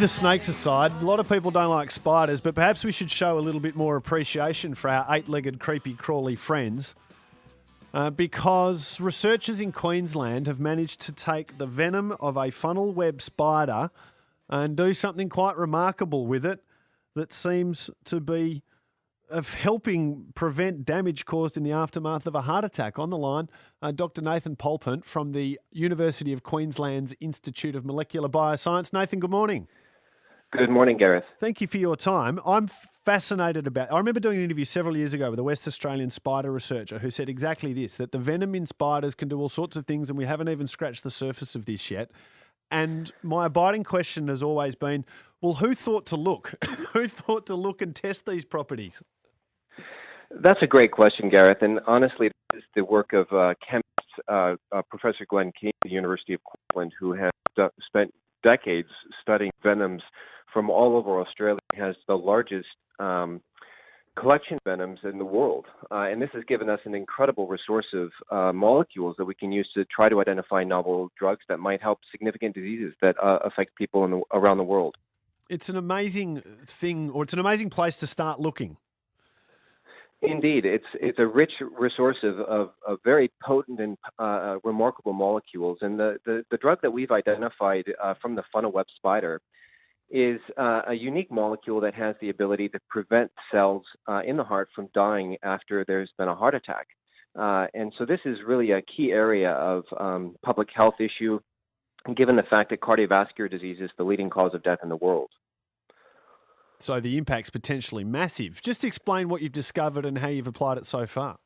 the snakes aside, a lot of people don't like spiders, but perhaps we should show a little bit more appreciation for our eight-legged creepy crawly friends because researchers in Queensland have managed to take the venom of a funnel web spider and do something quite remarkable with it that seems to be of helping prevent damage caused in the aftermath of a heart attack. On the line, Dr. Nathan Polpant from the University of Queensland's Institute of Molecular Bioscience. Nathan, good morning. Good morning, Gareth. Thank you for your time. I'm fascinated about... I remember doing an interview several years ago with a West Australian spider researcher who said exactly this, that the venom in spiders can do all sorts of things and we haven't even scratched the surface of this yet. And my abiding question has always been, well, who thought to look? Who thought to look and test these properties? That's a great question, Gareth. And honestly, it's the work of chemist Professor Glenn King at the University of Queensland, who has spent decades studying venoms from all over Australia. He has the largest collection of venoms in the world. And this has given us an incredible resource of molecules that we can use to try to identify novel drugs that might help significant diseases that affect people around the world. It's an amazing thing, or it's an amazing place to start looking. Indeed, it's a rich resource of very potent and remarkable molecules. And the drug that we've identified from the funnel web spider is a unique molecule that has the ability to prevent cells in the heart from dying after there's been a heart attack. And so this is really a key area of public health issue, given the fact that cardiovascular disease is the leading cause of death in the world. So the impact's potentially massive. Just explain what you've discovered and how you've applied it so far.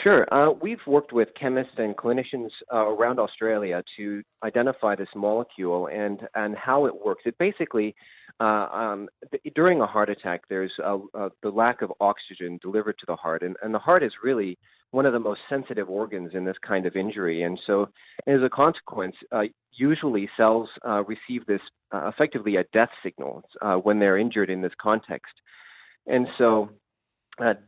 Sure. We've worked with chemists and clinicians around Australia to identify this molecule and how it works. It basically, during a heart attack, there's the lack of oxygen delivered to the heart. And the heart is really one of the most sensitive organs in this kind of injury. And so as a consequence, usually cells receive this effectively a death signal when they're injured in this context. And so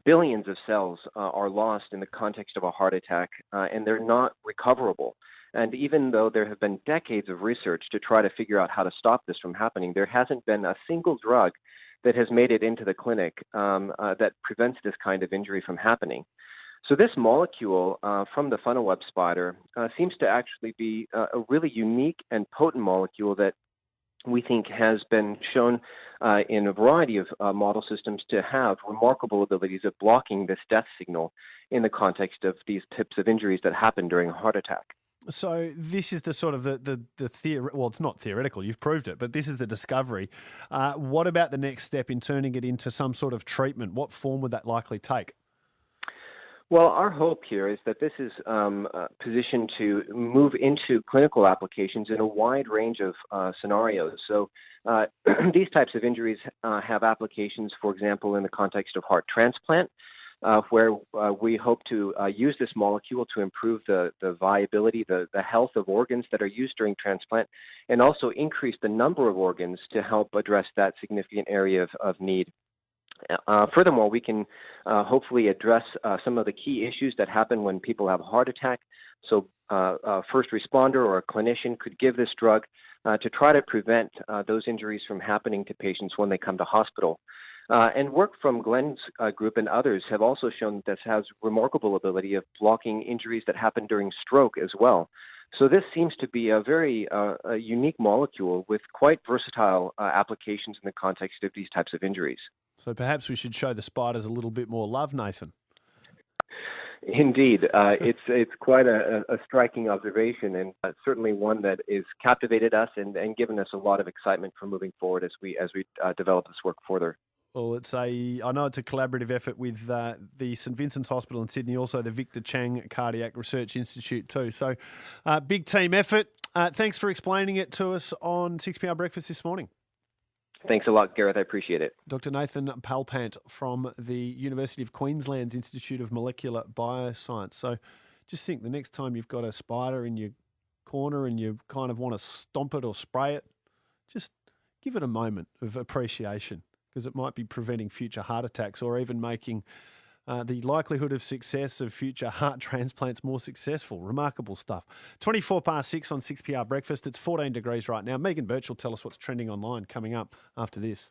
billions of cells are lost in the context of a heart attack, and they're not recoverable. And even though there have been decades of research to try to figure out how to stop this from happening, there hasn't been a single drug that has made it into the clinic that prevents this kind of injury from happening. So this molecule from the funnel web spider seems to actually be a really unique and potent molecule that we think has been shown in a variety of model systems to have remarkable abilities of blocking this death signal in the context of these types of injuries that happen during a heart attack. So this is the sort of the theory. Well, it's not theoretical. You've proved it, but this is the discovery. What about the next step in turning it into some sort of treatment? What form would that likely take? Well, our hope here is that this is positioned to move into clinical applications in a wide range of scenarios. So these types of injuries have applications, for example, in the context of heart transplant, where we hope to use this molecule to improve the viability, the health of organs that are used during transplant, and also increase the number of organs to help address that significant area of need. Furthermore, we can hopefully address some of the key issues that happen when people have a heart attack. So a first responder or a clinician could give this drug to try to prevent those injuries from happening to patients when they come to hospital. And work from Glenn's group and others have also shown that this has remarkable ability of blocking injuries that happen during stroke as well. So this seems to be a very a unique molecule with quite versatile applications in the context of these types of injuries. So perhaps we should show the spiders a little bit more love, Nathan. Indeed, it's quite a striking observation, and certainly one that is captivated us and given us a lot of excitement for moving forward as we develop this work further. Well, I know it's a collaborative effort with the St Vincent's Hospital in Sydney, also the Victor Chang Cardiac Research Institute too. So big team effort. Thanks for explaining it to us on 6PR Breakfast this morning. Thanks a lot, Gareth. I appreciate it. Dr. Nathan Polpant from the University of Queensland's Institute of Molecular Bioscience. So just think the next time you've got a spider in your corner and you kind of want to stomp it or spray it, just give it a moment of appreciation, because it might be preventing future heart attacks or even making the likelihood of success of future heart transplants more successful. Remarkable stuff. 6:24 on 6PR Breakfast. It's 14 degrees right now. Megan Birch will tell us what's trending online coming up after this.